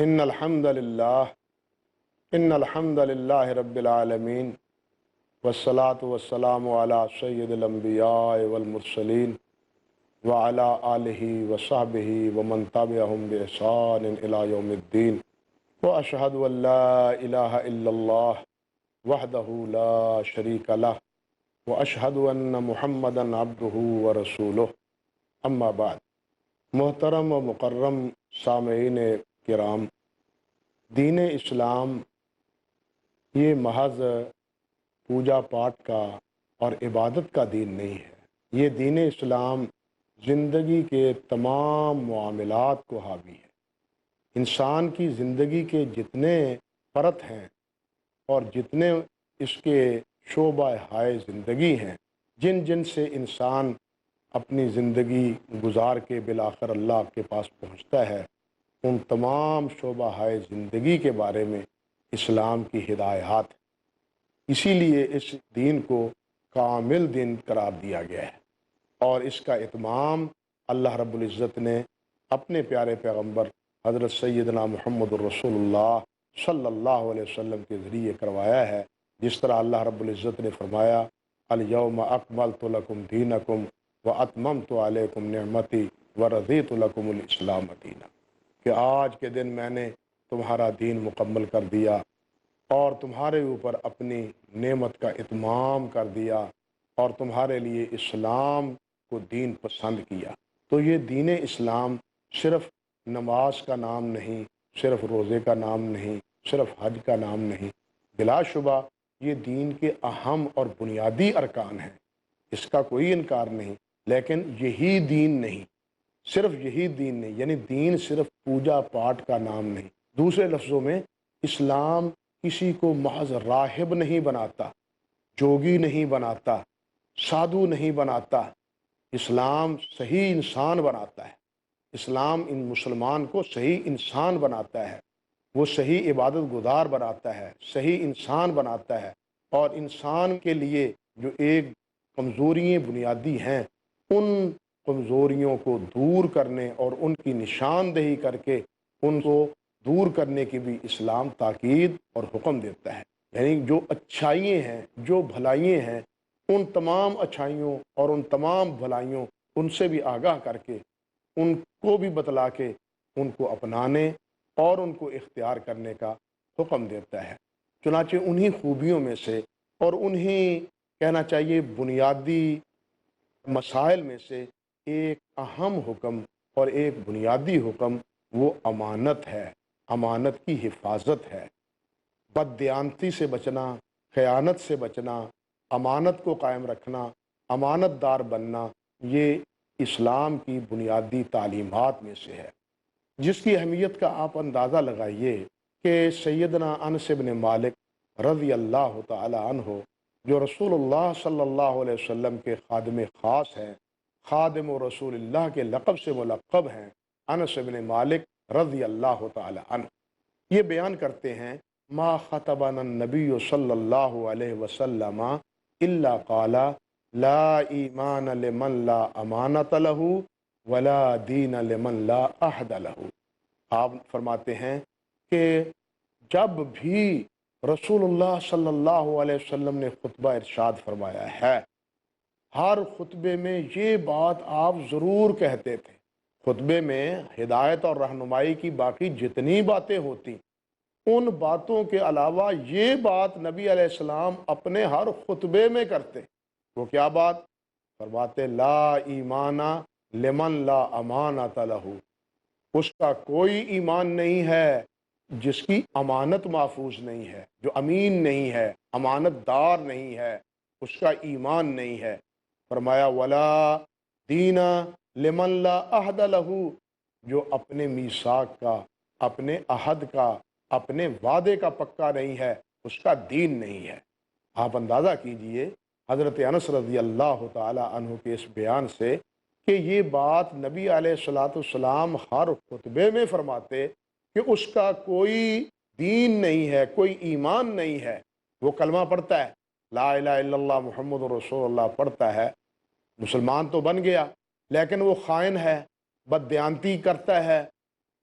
ان الحمد للہ رب العالمین والصلاة والسلام علی سید الانبیاء والمرسلین وعلی آلہ وصحبہ ومن تبعہم بإحسان الی یوم الدین واشہد ان لا الہ الا اللہ وحدہ لا شریک لہ واشہد ان محمدا عبدہ ورسولہ اما بعد۔ محترم و مکرم سامعین کرام، دین اسلام یہ محض پوجا پاٹ کا اور عبادت کا دین نہیں ہے۔ یہ دین اسلام زندگی کے تمام معاملات کو حاوی ہے۔ انسان کی زندگی کے جتنے پرت ہیں اور جتنے اس کے شعبہ ہائے زندگی ہیں، جن سے انسان اپنی زندگی گزار کے بالآخر اللہ کے پاس پہنچتا ہے، ان تمام شعبہ ہائے زندگی کے بارے میں اسلام کی ہدایات ہیں۔ اسی لیے اس دین کو کامل دین قرار دیا گیا ہے، اور اس کا اتمام اللہ رب العزت نے اپنے پیارے پیغمبر حضرت سیدنا محمد الرسول اللہ صلی اللہ علیہ وسلم کے ذریعے کروایا ہے۔ جس طرح اللہ رب العزت نے فرمایا، الیوم اکملت لکم دینکم واتممت علیکم نعمتی ورضیت لکم الاسلام دینا، کہ آج کے دن میں نے تمہارا دین مکمل کر دیا اور تمہارے اوپر اپنی نعمت کا اتمام کر دیا اور تمہارے لیے اسلام کو دین پسند کیا۔ تو یہ دین اسلام صرف نماز کا نام نہیں، صرف روزے کا نام نہیں، صرف حج کا نام نہیں، بلا شبہ یہ دین کے اہم اور بنیادی ارکان ہیں، اس کا کوئی انکار نہیں، لیکن یہی دین نہیں، صرف یہی دین نہیں، یعنی دین صرف پوجا پاٹ کا نام نہیں۔ دوسرے لفظوں میں، اسلام کسی کو محض راہب نہیں بناتا، جوگی نہیں بناتا، سادھو نہیں بناتا، اسلام صحیح انسان بناتا ہے۔ اسلام ان مسلمان کو صحیح انسان بناتا ہے، وہ صحیح عبادت گزار بناتا ہے، صحیح انسان بناتا ہے، اور انسان کے لیے جو ایک کمزوریاں بنیادی ہیں، ان کمزوریوں کو دور کرنے اور ان کی نشاندہی کر کے ان کو دور کرنے کی بھی اسلام تاکید اور حکم دیتا ہے۔ یعنی جو اچھائیاں ہیں، جو بھلائیاں ہیں، ان تمام اچھائیوں اور ان تمام بھلائیوں ان سے بھی آگاہ کر کے، ان کو بھی بتلا کے ان کو اپنانے اور ان کو اختیار کرنے کا حکم دیتا ہے۔ چنانچہ انہی خوبیوں میں سے اور انہی کہنا چاہیے بنیادی مسائل میں سے ایک اہم حکم اور ایک بنیادی حکم وہ امانت ہے، امانت کی حفاظت ہے۔ بددیانتی سے بچنا، خیانت سے بچنا، امانت کو قائم رکھنا، امانت دار بننا، یہ اسلام کی بنیادی تعلیمات میں سے ہے، جس کی اہمیت کا آپ اندازہ لگائیے کہ سیدنا انس بن مالک رضی اللہ تعالی عنہ، جو رسول اللہ صلی اللہ علیہ وسلم کے خادم خاص ہیں، خادم و رسول اللہ کے لقب سے ملقب ہیں، انس بن مالک رضی اللہ تعالی عنہ، یہ بیان کرتے ہیں، ما خطبنا النبی صلی اللہ علیہ وسلم الا قال لا ایمان لمن لا امانت لہ ولا دین لمن لا عہد لہ۔ آپ فرماتے ہیں کہ جب بھی رسول اللہ صلی اللہ علیہ وسلم نے خطبہ ارشاد فرمایا ہے، ہر خطبے میں یہ بات آپ ضرور کہتے تھے۔ خطبے میں ہدایت اور رہنمائی کی باقی جتنی باتیں ہوتی، ان باتوں کے علاوہ یہ بات نبی علیہ السلام اپنے ہر خطبے میں کرتے۔ وہ کیا بات؟ فرماتے لا ایمان لمن لا امانت لہ، اس کا کوئی ایمان نہیں ہے جس کی امانت محفوظ نہیں ہے، جو امین نہیں ہے، امانت دار نہیں ہے، اس کا ایمان نہیں ہے۔ فرمایا ولا دین لمن لا عہد لہ، جو اپنے میثاق کا، اپنے عہد کا، اپنے وعدے کا پکا نہیں ہے، اس کا دین نہیں ہے۔ آپ اندازہ کیجئے حضرت انس رضی اللہ تعالی عنہ کے اس بیان سے کہ یہ بات نبی علیہ الصلوۃ والسلام ہر خطبے میں فرماتے کہ اس کا کوئی دین نہیں ہے، کوئی ایمان نہیں ہے۔ وہ کلمہ پڑھتا ہے، لا الہ الا اللہ محمد رسول اللہ پڑھتا ہے، مسلمان تو بن گیا، لیکن وہ خائن ہے، بددیانتی کرتا ہے،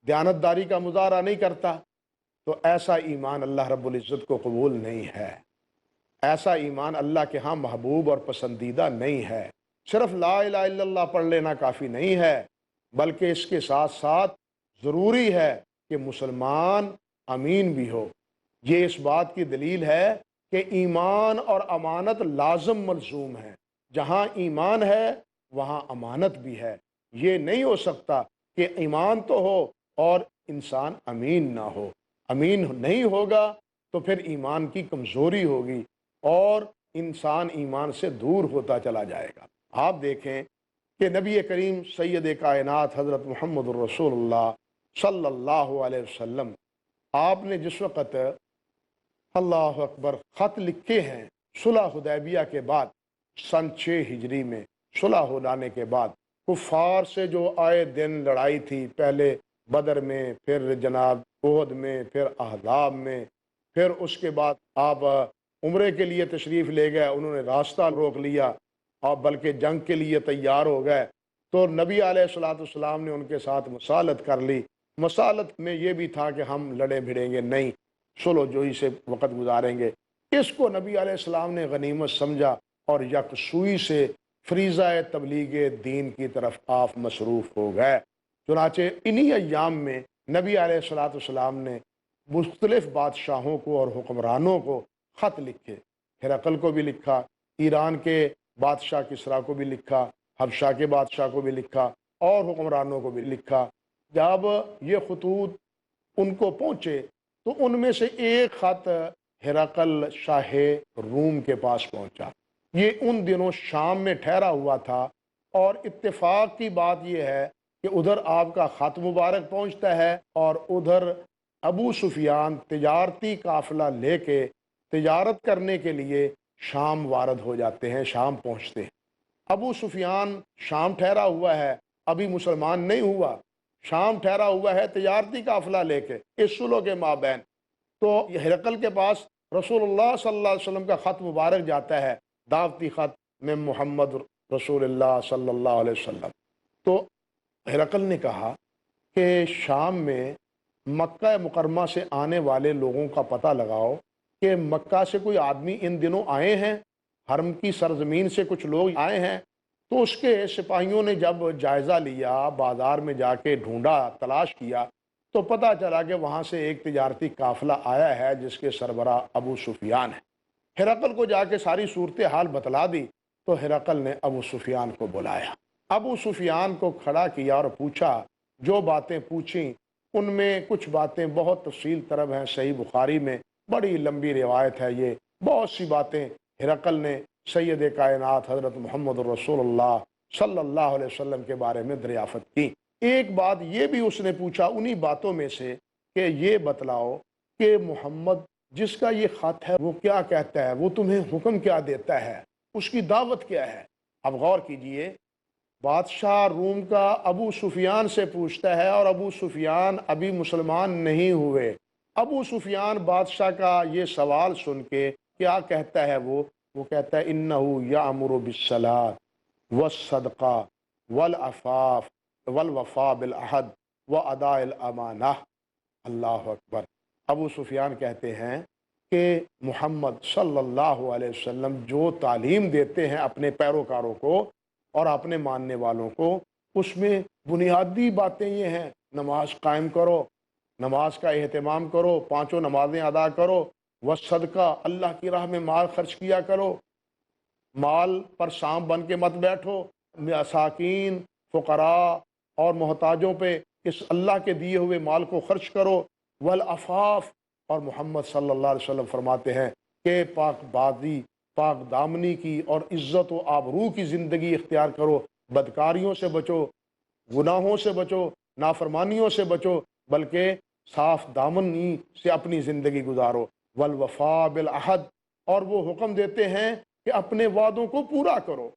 دیانتداری کا مظاہرہ نہیں کرتا، تو ایسا ایمان اللہ رب العزت کو قبول نہیں ہے، ایسا ایمان اللہ کے ہاں محبوب اور پسندیدہ نہیں ہے۔ صرف لا الہ الا اللہ پڑھ لینا کافی نہیں ہے، بلکہ اس کے ساتھ ساتھ ضروری ہے کہ مسلمان امین بھی ہو۔ یہ اس بات کی دلیل ہے کہ ایمان اور امانت لازم ملزوم ہے۔ جہاں ایمان ہے وہاں امانت بھی ہے۔ یہ نہیں ہو سکتا کہ ایمان تو ہو اور انسان امین نہ ہو۔ امین نہیں ہوگا تو پھر ایمان کی کمزوری ہوگی اور انسان ایمان سے دور ہوتا چلا جائے گا۔ آپ دیکھیں کہ نبی کریم سید کائنات حضرت محمد الرسول اللہ صلی اللہ علیہ وسلم، آپ نے جس وقت اللہ اکبر خط لکھے ہیں صلح حدیبیہ کے بعد، سن 6 ہجری میں صلح ہو جانے کے بعد، کفار سے جو آئے دن لڑائی تھی، پہلے بدر میں، پھر جناب احد میں، پھر احزاب میں، پھر اس کے بعد آپ عمرے کے لیے تشریف لے گئے، انہوں نے راستہ روک لیا اور بلکہ جنگ کے لیے تیار ہو گئے، تو نبی علیہ الصلوۃ والسلام نے ان کے ساتھ مصالحت کر لی۔ مصالحت میں یہ بھی تھا کہ ہم لڑے بھڑیں گے نہیں، صلح جوئی سے وقت گزاریں گے۔ اس کو نبی علیہ السلام نے غنیمت سمجھا اور یکسوئی سے فریضہ تبلیغ دین کی طرف آپ مصروف ہو گئے۔ چنانچہ انہی ایام میں نبی علیہ الصلوۃ والسلام نے مختلف بادشاہوں کو اور حکمرانوں کو خط لکھے، ہرقل کو بھی لکھا، ایران کے بادشاہ کسریٰ کو بھی لکھا، حبشہ کے بادشاہ کو بھی لکھا اور حکمرانوں کو بھی لکھا۔ جب یہ خطوط ان کو پہنچے تو ان میں سے ایک خط ہرقل شاہ روم کے پاس پہنچا۔ یہ ان دنوں شام میں ٹھہرا ہوا تھا اور اتفاق کی بات یہ ہے کہ ادھر آپ کا خط مبارک پہنچتا ہے اور ادھر ابو سفیان تجارتی قافلہ لے کے تجارت کرنے کے لیے شام وارد ہو جاتے ہیں، شام پہنچتے ہیں۔ ابو سفیان شام ٹھہرا ہوا ہے، ابھی مسلمان نہیں ہوا، شام ٹھہرا ہوا ہے تجارتی قافلہ لے کے اس صلح کے مابین۔ تو ہرقل کے پاس رسول اللہ صلی اللہ علیہ وسلم کا خط مبارک جاتا ہے، دعوتی خط میں محمد رسول اللہ صلی اللہ علیہ وسلم۔ تو ہرقل نے کہا کہ شام میں مکہ مکرمہ سے آنے والے لوگوں کا پتہ لگاؤ کہ مکہ سے کوئی آدمی ان دنوں آئے ہیں، حرم کی سرزمین سے کچھ لوگ آئے ہیں۔ تو اس کے سپاہیوں نے جب جائزہ لیا، بازار میں جا کے ڈھونڈا، تلاش کیا، تو پتہ چلا کہ وہاں سے ایک تجارتی قافلہ آیا ہے جس کے سربراہ ابو سفیان ہے۔ ہرقل کو جا کے ساری صورتحال بتلا دی تو ہرقل نے ابو سفیان کو بلایا، ابو سفیان کو کھڑا کیا اور پوچھا، جو باتیں پوچھیں ان میں کچھ باتیں بہت تفصیل طلب ہیں، صحیح بخاری میں بڑی لمبی روایت ہے، یہ بہت سی باتیں ہرقل نے سید کائنات حضرت محمد الرسول اللہ صلی اللہ علیہ وسلم کے بارے میں دریافت کی۔ ایک بات یہ بھی اس نے پوچھا انہی باتوں میں سے کہ یہ بتلاؤ کہ محمد جس کا یہ خط ہے وہ کیا کہتا ہے، وہ تمہیں حکم کیا دیتا ہے، اس کی دعوت کیا ہے۔ اب غور کیجئے، بادشاہ روم کا ابو سفیان سے پوچھتا ہے اور ابو سفیان ابھی مسلمان نہیں ہوئے۔ ابو سفیان بادشاہ کا یہ سوال سن کے کیا کہتا ہے، وہ کہتا ہے انہو یامر بالصلاۃ والصدقہ والعفاف والوفاء بالعہد واداء الامانہ۔ اللہ اکبر۔ ابو سفیان کہتے ہیں کہ محمد صلی اللہ علیہ وسلم جو تعلیم دیتے ہیں اپنے پیروکاروں کو اور اپنے ماننے والوں کو، اس میں بنیادی باتیں یہ ہیں، نماز قائم کرو، نماز کا اہتمام کرو، 5 نمازیں ادا کرو، والصدقہ اللہ کی راہ میں مال خرچ کیا کرو، مال پر سانپ بن کے مت بیٹھو، مساکین، فقراء اور محتاجوں پہ اس اللہ کے دیے ہوئے مال کو خرچ کرو، والعفاف، اور محمد صلی اللہ علیہ وسلم فرماتے ہیں کہ پاک بازی، پاک دامنی کی اور عزت و آبرو کی زندگی اختیار کرو، بدکاریوں سے بچو، گناہوں سے بچو، نافرمانیوں سے بچو، بلکہ صاف دامنی سے اپنی زندگی گزارو، والوفاء بالعہد، اور وہ حکم دیتے ہیں کہ اپنے وعدوں کو پورا کرو۔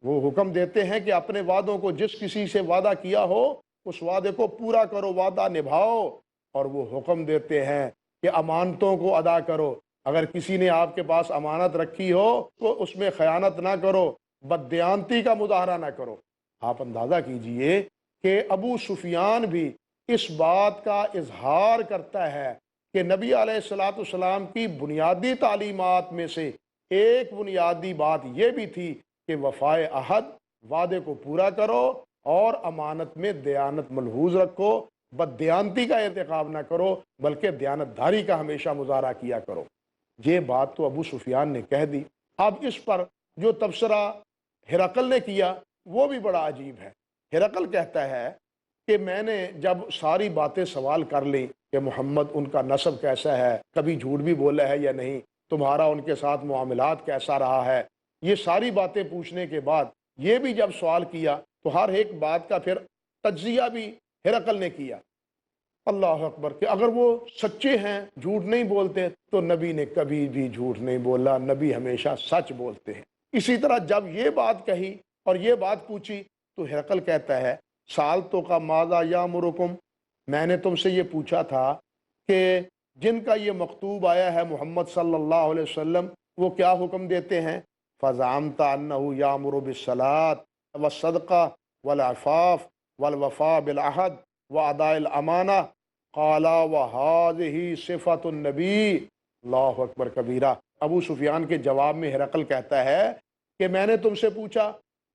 وہ حکم دیتے ہیں کہ اپنے وعدوں کو، جس کسی سے وعدہ کیا ہو اس وعدے کو پورا کرو، وعدہ نبھاؤ، اور وہ حکم دیتے ہیں کہ امانتوں کو ادا کرو۔ اگر کسی نے آپ کے پاس امانت رکھی ہو تو اس میں خیانت نہ کرو، بددیانتی کا مظاہرہ نہ کرو۔ آپ اندازہ کیجئے کہ ابو سفیان بھی اس بات کا اظہار کرتا ہے کہ نبی علیہ الصلوۃ والسلام کی بنیادی تعلیمات میں سے ایک بنیادی بات یہ بھی تھی کہ وفائے عہد، وعدے کو پورا کرو اور امانت میں دیانت ملحوظ رکھو، بددیانتی کا ارتکاب نہ کرو بلکہ دیانتداری کا ہمیشہ مظاہرہ کیا کرو۔ یہ بات تو ابو سفیان نے کہہ دی۔ اب اس پر جو تبصرہ ہرقل نے کیا وہ بھی بڑا عجیب ہے۔ ہرقل کہتا ہے کہ میں نے جب ساری باتیں سوال کر لی کہ محمد ان کا نسب کیسا ہے، کبھی جھوٹ بھی بولا ہے یا نہیں، تمہارا ان کے ساتھ معاملات کیسا رہا ہے، یہ ساری باتیں پوچھنے کے بعد یہ بھی جب سوال کیا تو ہر ایک بات کا پھر تجزیہ بھی ہرقل نے کیا۔ اللہ اکبر، کہ اگر وہ سچے ہیں، جھوٹ نہیں بولتے، تو نبی نے کبھی بھی جھوٹ نہیں بولا، نبی ہمیشہ سچ بولتے ہیں۔ اسی طرح جب یہ بات کہی اور یہ بات پوچھی تو ہرقل کہتا ہے سالتو کا ماذا یامرکم، میں نے تم سے یہ پوچھا تھا کہ جن کا یہ مکتوب آیا ہے محمد صلی اللہ علیہ وسلم وہ کیا حکم دیتے ہیں؟ فزعمت انہ یامر بالصلاۃ والصدقہ والعفاف والوفاء بالعہد واداء الامانہ، قال وہذہ صفۃ النبی۔ اللہ اکبر کبیرہ۔ ابو سفیان کے جواب میں ہرقل کہتا ہے کہ میں نے تم سے پوچھا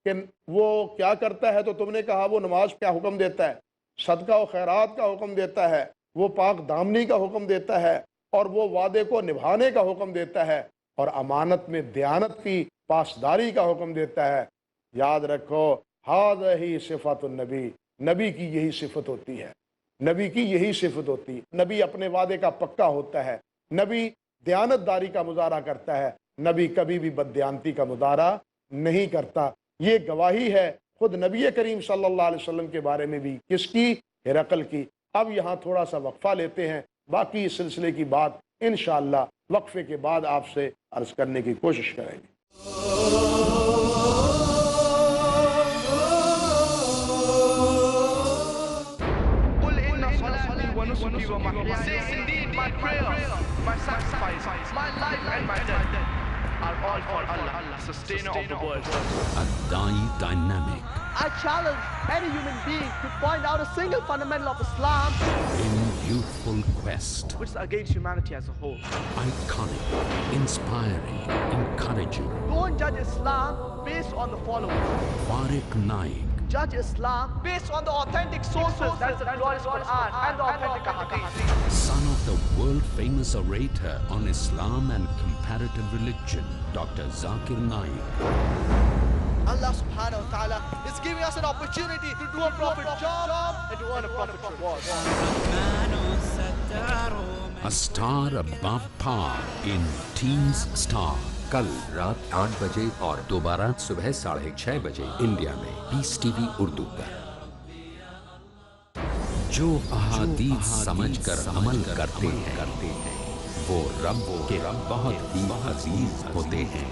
کہ وہ کیا کرتا ہے تو تم نے کہا وہ نماز کیا حکم دیتا ہے، صدقہ و خیرات کا حکم دیتا ہے، وہ پاک دامنی کا حکم دیتا ہے، اور وہ وعدے کو نبھانے کا حکم دیتا ہے، اور امانت میں دیانت کی پاسداری کا حکم دیتا ہے۔ یاد رکھو ہذہ صفۃ النبی، نبی کی یہی صفت ہوتی ہے، نبی کی یہی صفت ہوتی ہے۔ نبی اپنے وعدے کا پکا ہوتا ہے، نبی دیانت داری کا مظاہرہ کرتا ہے، نبی کبھی بھی بددیانتی کا مظاہرہ نہیں کرتا۔ یہ گواہی ہے خود نبی کریم صلی اللہ علیہ وسلم کے بارے میں بھی، کس کی؟ ہرقل کی۔ اب یہاں تھوڑا سا وقفہ لیتے ہیں، باقی اس سلسلے کی بات انشاءاللہ وقفے کے بعد آپ سے عرض کرنے کی کوشش کریں گے۔ Say indeed, my prayer, my sacrifice, my life and my death are all for Allah, sustainer of the world. Ad-Da'i Dynamic. I challenge any human being to point out a single fundamental of Islam In youthful quest. Which is against humanity as a whole. Iconic, inspiring, encouraging. Don't judge Islam based on the following. Farik Naik. Judge Islam based on the authentic sources. That's the glorious Quran and the authentic Hadith. Son of the world-famous orator on Islam and comparative religion, Dr. Zakir Naik. Allah subhanahu wa ta'ala is giving us an opportunity to do a prophet job and to earn a prophet reward. A star above par in Teens Star. کل رات 8 بجے اور دوبارہ صبح 6:30 بجے India میں پیس T V Urdu پر۔ جو احادیث سمجھ کر عمل کرتے ہیں وہ رب کے بہت ہی عزیز ہوتے ہیں۔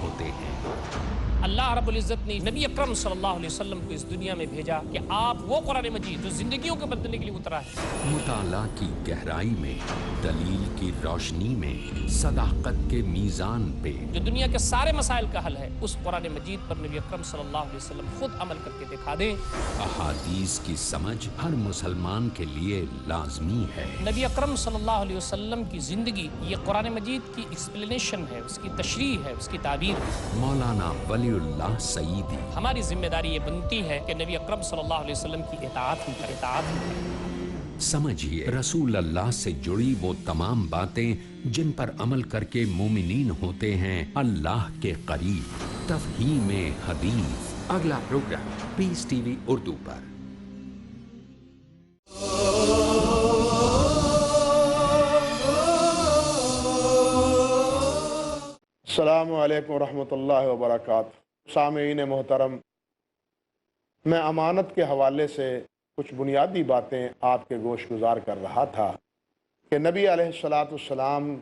اللہ رب العزت نے نبی اکرم صلی اللہ علیہ وسلم کو اس دنیا میں بھیجا کہ آپ وہ قرآن مجید جو زندگیوں کو بدلنے کے لیے اترا ہے، مطالعہ کی گہرائی میں، دلیل کی روشنی میں، صداقت کے میزان پہ، جو دنیا کے سارے مسائل کا حل ہے، اس قرآن مجید پر نبی اکرم صلی اللہ علیہ وسلم خود عمل کر کے دکھا دیں۔ احادیث کی سمجھ ہر مسلمان کے لیے لازمی ہے۔ نبی اکرم صلی اللہ علیہ وسلم کی زندگی یہ قرآن مجید کی ایکسپلینیشن ہے، اس کی تشریح ہے، اس کی تعبیر ہے۔ مولانا ولی اللہ سعیدی۔ ہماری ذمہ داری یہ بنتی ہے کہ نبی اکرم صلی اللہ علیہ وسلم کی اطاعت کریں۔ سمجھیے رسول اللہ سے جڑی وہ تمام باتیں جن پر عمل کر کے مومنین ہوتے ہیں اللہ کے قریب۔ تفہیم حدیث، اگلا پروگرام پیس ٹی وی اردو پر۔ السلام علیکم ورحمۃ اللہ وبرکاتہ۔ سامعین محترم، میں امانت کے حوالے سے کچھ بنیادی باتیں آپ کے گوش گزار کر رہا تھا کہ نبی علیہ الصلاۃ والسلام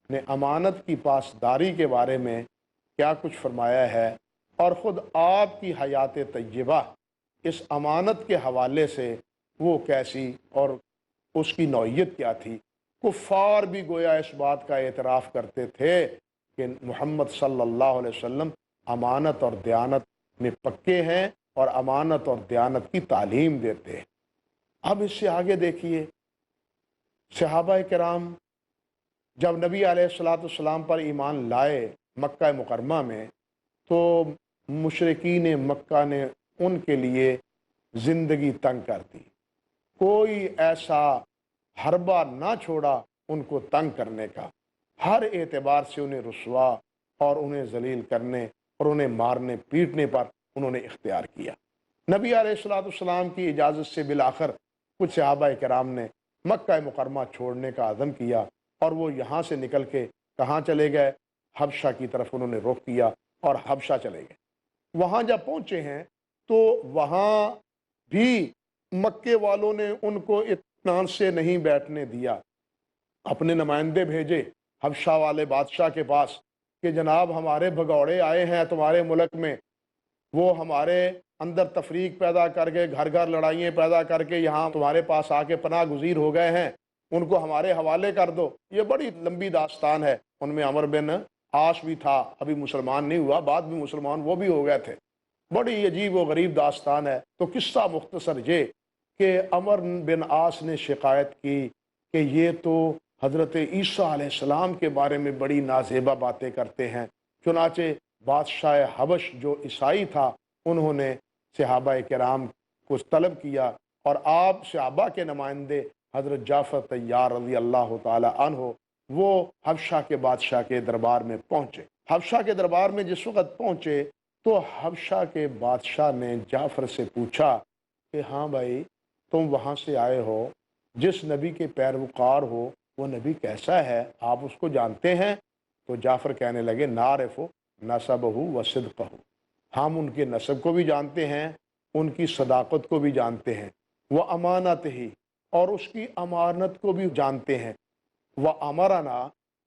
نے امانت کی پاسداری کے بارے میں کیا کچھ فرمایا ہے، اور خود آپ کی حیات طیبہ اس امانت کے حوالے سے وہ کیسی اور اس کی نوعیت کیا تھی۔ کفار بھی گویا اس بات کا اعتراف کرتے تھے کہ محمد صلی اللہ علیہ وسلم امانت اور دیانت میں پکے ہیں اور امانت اور دیانت کی تعلیم دیتے ہیں۔ اب اس سے آگے دیکھیے، صحابہ کرام جب نبی علیہ الصلاۃ والسلام پر ایمان لائے مکہ مکرمہ میں، تو مشرکین مکہ نے ان کے لیے زندگی تنگ کر دی، کوئی ایسا حربہ نہ چھوڑا ان کو تنگ کرنے کا، ہر اعتبار سے انہیں رسوا اور انہیں ذلیل کرنے اور انہیں مارنے پیٹنے پر انہوں نے اختیار کیا۔ نبی علیہ الصلاۃ والسلام کی اجازت سے بالآخر کچھ صحابہ کرام نے مکہ مکرمہ چھوڑنے کا عزم کیا، اور وہ یہاں سے نکل کے کہاں چلے گئے؟ حبشہ کی طرف انہوں نے رخ کیا اور حبشہ چلے گئے۔ وہاں جب پہنچے ہیں تو وہاں بھی مکے والوں نے ان کو اطمینان سے نہیں بیٹھنے دیا، اپنے نمائندے بھیجے حبشہ والے بادشاہ کے پاس کہ جناب ہمارے بھگوڑے آئے ہیں تمہارے ملک میں، وہ ہمارے اندر تفریق پیدا کر کے گھر گھر لڑائیاں پیدا کر کے یہاں تمہارے پاس آ کے پناہ گزیر ہو گئے ہیں، ان کو ہمارے حوالے کر دو۔ یہ بڑی لمبی داستان ہے، ان میں عمر بن عاص بھی تھا، ابھی مسلمان نہیں ہوا، بعد میں مسلمان وہ بھی ہو گئے تھے، بڑی عجیب و غریب داستان ہے۔ تو قصہ مختصر یہ کہ عمر بن عاص نے شکایت کی کہ یہ تو حضرت عیسیٰ علیہ السلام کے بارے میں بڑی نازیبہ باتیں کرتے ہیں۔ چنانچہ بادشاہ حبش جو عیسائی تھا، انہوں نے صحابہ کرام کو طلب کیا، اور آپ صحابہ کے نمائندے حضرت جعفر طیار رضی اللہ تعالی عنہ وہ حبشہ کے بادشاہ کے دربار میں پہنچے۔ حبشہ کے دربار میں جس وقت پہنچے تو حبشہ کے بادشاہ نے جعفر سے پوچھا کہ ہاں بھائی، تم وہاں سے آئے ہو، جس نبی کے پیروکار ہو وہ نبی کیسا ہے، آپ اس کو جانتے ہیں؟ تو جعفر کہنے لگے نعرف نسبہ و صدقہ، ہم ان کے نسب کو بھی جانتے ہیں، ان کی صداقت کو بھی جانتے ہیں، وہ امانت ہی، اور اس کی امانت کو بھی جانتے ہیں، وہ امرنا،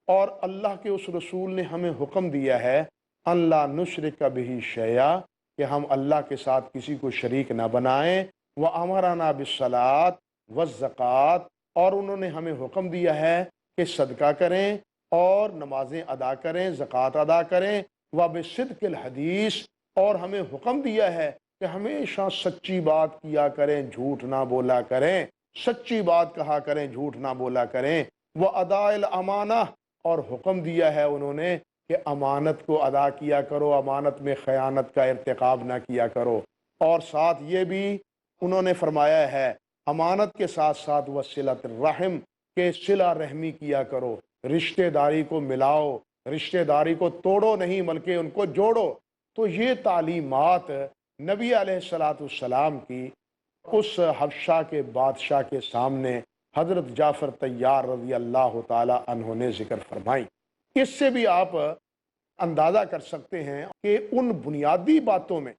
اور اللہ کے اس رسول نے ہمیں حکم دیا ہے اللہ نشرک بہ شیئا، کہ ہم اللہ کے ساتھ کسی کو شریک نہ بنائیں، وہ امرنا بالصلاۃ والزکوٰۃ، اور انہوں نے ہمیں حکم دیا ہے کہ صدقہ کریں اور نمازیں ادا کریں، زکوٰۃ ادا کریں، وبصدق الحدیث، اور ہمیں حکم دیا ہے کہ ہمیشہ سچی بات کیا کریں، جھوٹ نہ بولا کریں، سچی بات کہا کریں، جھوٹ نہ بولا کریں، وہ اداء الامانہ، اور حکم دیا ہے انہوں نے کہ امانت کو ادا کیا کرو، امانت میں خیانت کا ارتکاب نہ کیا کرو، اور ساتھ یہ بھی انہوں نے فرمایا ہے امانت کے ساتھ ساتھ وصلۃ الرحم، کہ صلہ رحمی کیا کرو، رشتہ داری کو ملاؤ، رشتہ داری کو توڑو نہیں بلکہ ان کو جوڑو۔ تو یہ تعلیمات نبی علیہ الصلاۃ والسلام کی اس حبشہ کے بادشاہ کے سامنے حضرت جعفر طیار رضی اللہ تعالی عنہ نے ذکر فرمائی۔ اس سے بھی آپ اندازہ کر سکتے ہیں کہ ان بنیادی باتوں میں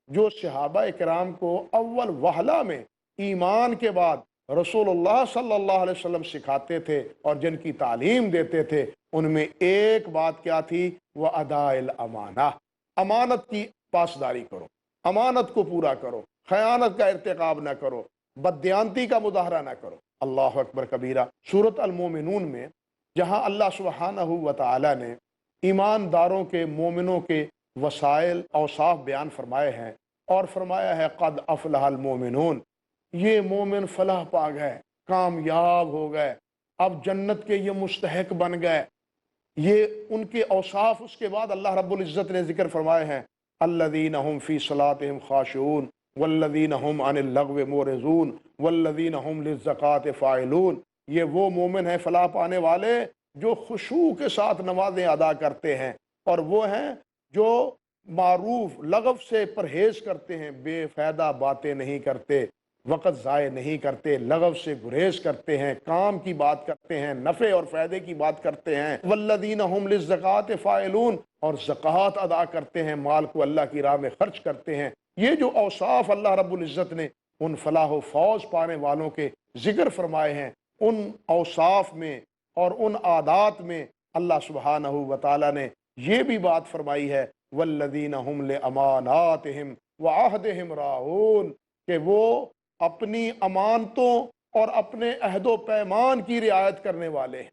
جو صحابہ کرام کو اول وہلہ میں ایمان کے بعد رسول اللہ صلی اللہ علیہ وسلم سکھاتے تھے اور جن کی تعلیم دیتے تھے، ان میں ایک بات کیا تھی؟ وہ اداء الامانہ، امانت کی پاسداری کرو، امانت کو پورا کرو، خیانت کا ارتکاب نہ کرو، بددیانتی کا مظاہرہ نہ کرو۔ اللہ اکبر کبیرہ۔ سورۃ المومنون میں جہاں اللہ سبحانہ و تعالی نے ایمانداروں کے، مومنوں کے وسائل، اوصاف بیان فرمائے ہیں، اور فرمایا ہے قد افلح المومنون، یہ مومن فلاح پا گئے، کامیاب ہو گئے، اب جنت کے یہ مستحق بن گئے، یہ ان کے اوصاف۔ اس کے بعد اللہ رب العزت نے ذکر فرمائے ہیں الذین هم فی صلاتهم خاشعون والذین هم عن اللغو معرضون والذین هم للزکاۃ فاعلون، یہ وہ مومن ہیں فلاح پانے والے جو خشوع کے ساتھ نمازیں ادا کرتے ہیں، اور وہ ہیں جو معروف لغو سے پرہیز کرتے ہیں، بے فائدہ باتیں نہیں کرتے، وقت ضائع نہیں کرتے، لغو سے گریز کرتے ہیں، کام کی بات کرتے ہیں، نفع اور فائدے کی بات کرتے ہیں، والذین هم للزکاۃ فاعلون، اور زکوٰۃ ادا کرتے ہیں، مال کو اللہ کی راہ میں خرچ کرتے ہیں۔ یہ جو اوصاف اللہ رب العزت نے ان فلاح و فوز پانے والوں کے ذکر فرمائے ہیں، ان اوصاف میں اور ان عادات میں اللہ سبحانہ و تعالی نے یہ بھی بات فرمائی ہے والذین هم لاماناتهم وعہدهم راعون، کہ وہ اپنی امانتوں اور اپنے عہد و پیمان کی رعایت کرنے والے ہیں،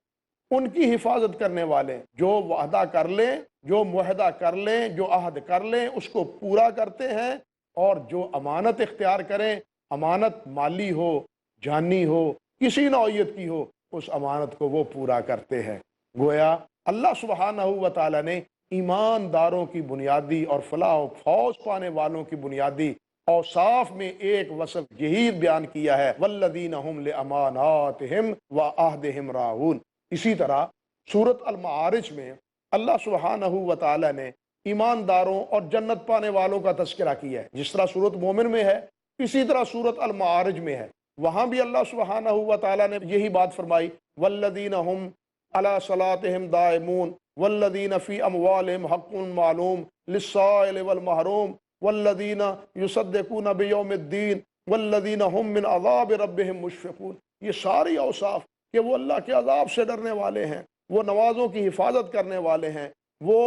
ان کی حفاظت کرنے والے، جو وعدہ کر لیں، جو معاہدہ کر لیں، جو عہد کر لیں، اس کو پورا کرتے ہیں، اور جو امانت اختیار کریں، امانت مالی ہو، جانی ہو کسی نوعیت کی ہو، اس امانت کو وہ پورا کرتے ہیں۔ گویا اللہ سبحانہ و تعالیٰ نے ایمانداروں کی بنیادی اور فلاح و فوز پانے والوں کی بنیادی اوصاف میں ایک وصف یہی بیان کیا ہے، والذین ہم لاماناتہم وعہدہم راعون۔ اسی طرح سورۃ المعارج میں اللہ سبحانہ و تعالیٰ نے ایمانداروں اور جنت پانے والوں کا تذکرہ کیا ہے، جس طرح سورۃ مومن میں ہے اسی طرح سورۃ المعارج میں ہے۔ وہاں بھی اللہ سبحانہ و تعالیٰ نے یہی بات فرمائی، والذین ہم علی صلاتہم دائمون والذین فی اموالہم حق معلوم للسائل والمحروم والذین یصدقون بیوم الدین والذین ہم من عذاب ربہم مشفقون۔ یہ ساری اوصاف کہ وہ اللہ کے عذاب سے ڈرنے والے ہیں، وہ نمازوں کی حفاظت کرنے والے ہیں، وہ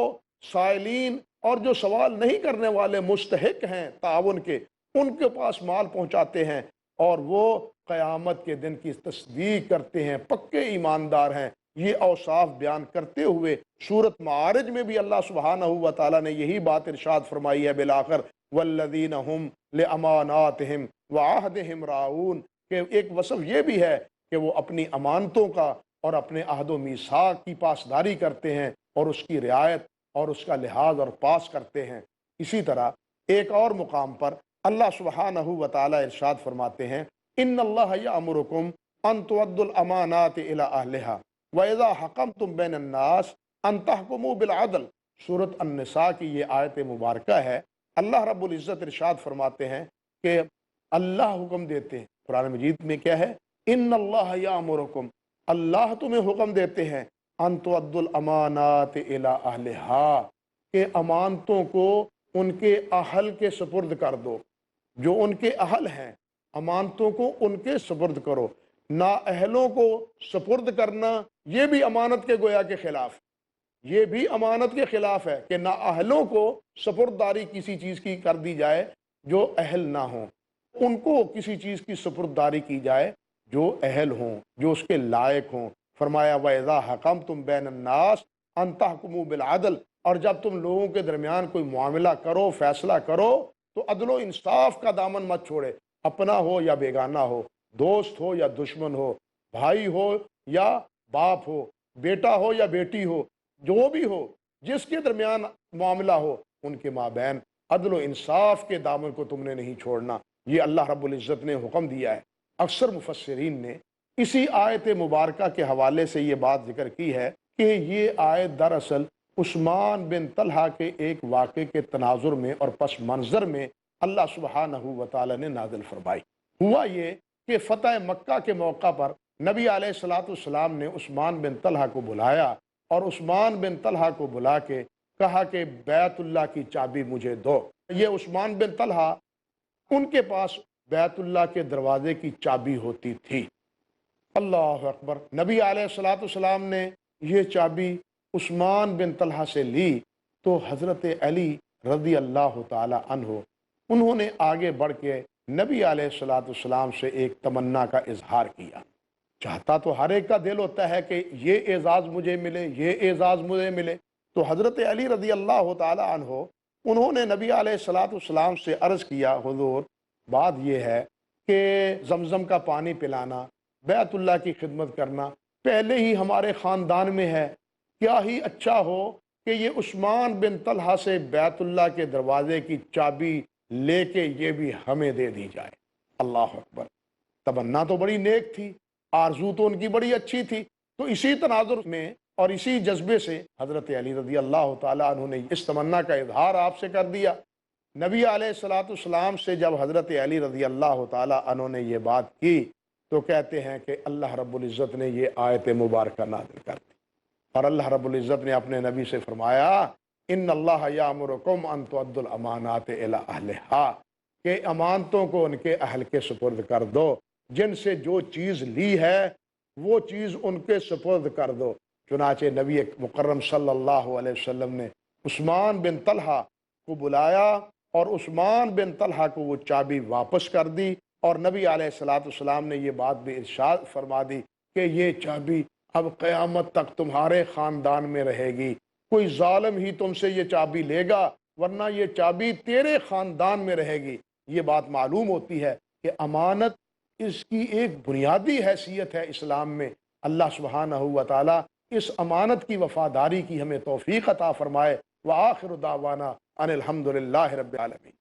سائلین اور جو سوال نہیں کرنے والے مستحق ہیں تعاون کے، ان کے پاس مال پہنچاتے ہیں، اور وہ قیامت کے دن کی تصدیق کرتے ہیں، پکے ایماندار ہیں۔ یہ اوصاف بیان کرتے ہوئے سورۃ معارج میں بھی اللہ سبحانہ و تعالیٰ نے یہی بات ارشاد فرمائی ہے بالآخر، والذین ہم لاماناتہم وعہدہم راعون، کہ ایک وصف یہ بھی ہے کہ وہ اپنی امانتوں کا اور اپنے عہد و میثاق کی پاسداری کرتے ہیں اور اس کی رعایت اور اس کا لحاظ اور پاس کرتے ہیں۔ اسی طرح ایک اور مقام پر اللہ سبحانہ و تعالیٰ ارشاد فرماتے ہیں، ان اللہ یامرکم ان تؤدوا الامانات الی اہلہا واذا حکمتم بین الناس ان تحکموا بالعدل۔ سورۃ النساء کی یہ آیت مبارکہ ہے۔ اللہ رب العزت ارشاد فرماتے ہیں کہ اللہ حکم دیتے ہیں، قرآن مجید میں کیا ہے، ان اللہ یامرکم، اللہ تمہیں حکم دیتے ہیں، ان تؤدوا الامانات الی اہلہا، کہ امانتوں کو ان کے اہل کے سپرد کر دو۔ جو ان کے اہل ہیں امانتوں کو ان کے سپرد کرو۔ نااہلوں کو سپرد کرنا یہ بھی امانت کے گویا کے خلاف، یہ بھی امانت کے خلاف ہے کہ نااہلوں کو سپرداری کسی چیز کی کر دی جائے جو اہل نہ ہوں، ان کو کسی چیز کی سپرداری کی جائے جو اہل ہوں، جو اس کے لائق ہوں۔ فرمایا وَإِذَا حَكَمْتُمْ بَيْنَ النَّاسِ أَن تَحْكُمُوا بِالْعَدْلِ، اور جب تم لوگوں کے درمیان کوئی معاملہ کرو، فیصلہ کرو، تو عدل و انصاف کا دامن مت چھوڑے، اپنا ہو یا بیگانہ ہو، دوست ہو یا دشمن ہو، بھائی ہو یا باپ ہو، بیٹا ہو یا بیٹی ہو، جو بھی ہو، جس کے درمیان معاملہ ہو، ان کے مابین عدل و انصاف کے دامن کو تم نے نہیں چھوڑنا۔ یہ اللہ رب العزت نے حکم دیا ہے۔ اکثر مفسرین نے اسی آیت مبارکہ کے حوالے سے یہ بات ذکر کی ہے کہ یہ آیت دراصل عثمان بن طلحہ کے ایک واقعے کے تناظر میں اور پس منظر میں اللہ سبحانہ و تعالی نے نازل فرمائی۔ ہوا یہ کہ فتح مکہ کے موقع پر نبی علیہ الصلوۃ والسلام نے عثمان بن طلحہ کو بلایا، اور عثمان بن طلحہ کو بلا کے کہا کہ بیت اللہ کی چابی مجھے دو۔ یہ عثمان بن طلحہ، ان کے پاس بیت اللہ کے دروازے کی چابی ہوتی تھی۔ اللہ اکبر۔ نبی علیہ الصلوۃ والسلام نے یہ چابی عثمان بن طلحہ سے لی تو حضرت علی رضی اللہ تعالی عنہ، انہوں نے آگے بڑھ کے نبی علیہ الصلوۃ والسلام سے ایک تمنا کا اظہار کیا۔ چاہتا تو ہر ایک کا دل ہوتا ہے کہ یہ اعزاز مجھے ملے، یہ اعزاز مجھے ملے۔ تو حضرت علی رضی اللہ تعالی عنہ، انہوں نے نبی علیہ الصلوۃ والسلام سے عرض کیا، حضور بات یہ ہے کہ زمزم کا پانی پلانا، بیت اللہ کی خدمت کرنا پہلے ہی ہمارے خاندان میں ہے، کیا ہی اچھا ہو کہ یہ عثمان بن طلحہ سے بیت اللہ کے دروازے کی چابی لے کے یہ بھی ہمیں دے دی جائے۔ اللہ اکبر۔ تمنا تو بڑی نیک تھی، آرزو تو ان کی بڑی اچھی تھی۔ تو اسی تناظر میں اور اسی جذبے سے حضرت علی رضی اللہ تعالیٰ عنہ نے اس تمنا کا اظہار آپ سے کر دیا۔ نبی علیہ الصلوۃ والسلام سے جب حضرت علی رضی اللہ تعالیٰ عنہ نے یہ بات کی تو کہتے ہیں کہ اللہ رب العزت نے یہ آیت مبارکہ نازل کر دی، اور اللہ رب العزت نے اپنے نبی سے فرمایا، ان اللہ یامرکم ان تؤدوا الامانات الی اہلہا، کہ امانتوں کو ان کے اہل کے سپرد کر دو، جن سے جو چیز لی ہے وہ چیز ان کے سپرد کر دو۔ چنانچہ نبی مکرم صلی اللہ علیہ وسلم نے عثمان بن طلحہ کو بلایا اور عثمان بن طلحہ کو وہ چابی واپس کر دی، اور نبی علیہ الصلوۃ والسلام نے یہ بات بھی ارشاد فرما دی کہ یہ چابی اب قیامت تک تمہارے خاندان میں رہے گی، کوئی ظالم ہی تم سے یہ چابی لے گا، ورنہ یہ چابی تیرے خاندان میں رہے گی۔ یہ بات معلوم ہوتی ہے کہ امانت اس کی ایک بنیادی حیثیت ہے اسلام میں۔ اللہ سبحانہ و تعالی اس امانت کی وفاداری کی ہمیں توفیق عطا فرمائے۔ وآخر دعوانا ان الحمدللہ رب العالمین۔